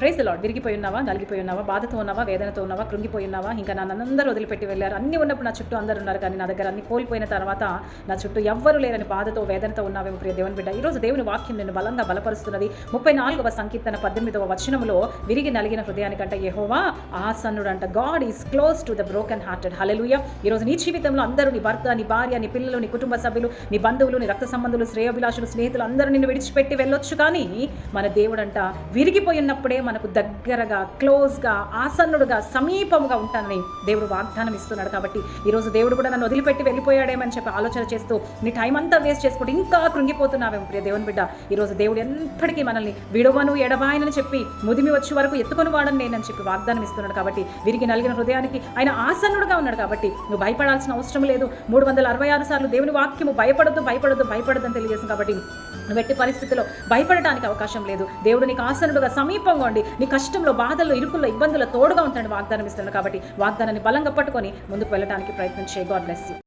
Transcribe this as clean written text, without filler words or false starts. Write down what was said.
Praise the lord. విరిగిపోయి ఉన్నావా, నలిగిపోయి ఉన్నావా, బాధతో ఉన్నావా, వేదనతో ఉన్నావా, కృంగిపోయి ఉన్నావా, ఇంకా నన్నందరూ వదిలిపెట్టి వెళ్ళారు, అన్నీ ఉన్నప్పుడు నా చుట్టూ అందరూ ఉన్నారు కానీ నా దగ్గర అన్ని కోల్పోయిన తర్వాత నా చుట్టూ ఎవ్వరూ లేరని బాధతో వేదనతో ఉన్నావేమో ప్రియ దేవుని బిడ్డ. ఈరోజు దేవుని వాక్యం నిన్ను బలంగా బలపరుస్తున్నది. 34వ సంకీర్తన 18వ వచనములో విరిగి నలిగిన హృదయానికంట యెహోవా ఆసన్నుడంట. God is close to the broken hearted. Hallelujah. ఈరోజు నీ జీవితంలో అందరూ, నీ భర్త, నీ భార్య, నీ పిల్లలు, నీ కుటుంబ సభ్యులు, నీ బంధువులు, నీ రక్త సంబంధులు, శ్రేయోభిలాషులు, స్నేహితులు అందరూ నిన్ను విడిచిపెట్టి వెళ్ళొచ్చు, కానీ మన దేవుడంట విరిగిపోయినప్పుడే మనకు దగ్గరగా, క్లోజ్గా, ఆసన్నుడుగా, సమీపముగా ఉంటానని దేవుడు వాగ్దానం ఇస్తున్నాడు. కాబట్టి ఈరోజు దేవుడు కూడా నన్ను వదిలిపెట్టి వెళ్ళిపోయాడేమని చెప్పి ఆలోచన చేస్తూ నీ టైం అంతా వేస్ట్ చేసుకుంటూ ఇంకా కృంగిపోతున్నావేమో ప్రియ దేవుని బిడ్డ. ఈరోజు దేవుడు ఎప్పటికీ మనల్ని విడవను ఎడబాయనని చెప్పి ముదిమి వచ్చే వరకు ఎత్తుకొని వాడని నేనని చెప్పి వాగ్దానం ఇస్తున్నాడు. కాబట్టి విరిగి నలిగిన హృదయానికి ఆయన ఆసన్నుడుగా ఉన్నాడు. కాబట్టి నువ్వు భయపడాల్సిన అవసరం లేదు. 366 సార్లు దేవుని వాక్యము భయపడద్దు భయపడద్దు భయపడద్దు అని తెలియజేసింది. కాబట్టి నువ్వు ఎట్టి పరిస్థితిలో భయపడటానికి అవకాశం లేదు. దేవుడు నీకు ఆసనుడుగా సమీపంగా ఉండి నీ కష్టంలో, బాధల్లో, ఇరుకుల్లో, ఇబ్బందుల్లో తోడుగా ఉంటాడు వాగ్దానం ఇస్తున్నాడు. కాబట్టి వాగ్దానాన్ని బలంగా పట్టుకొని ముందుకు వెళ్ళడానికి ప్రయత్నం చేయి. God bless you.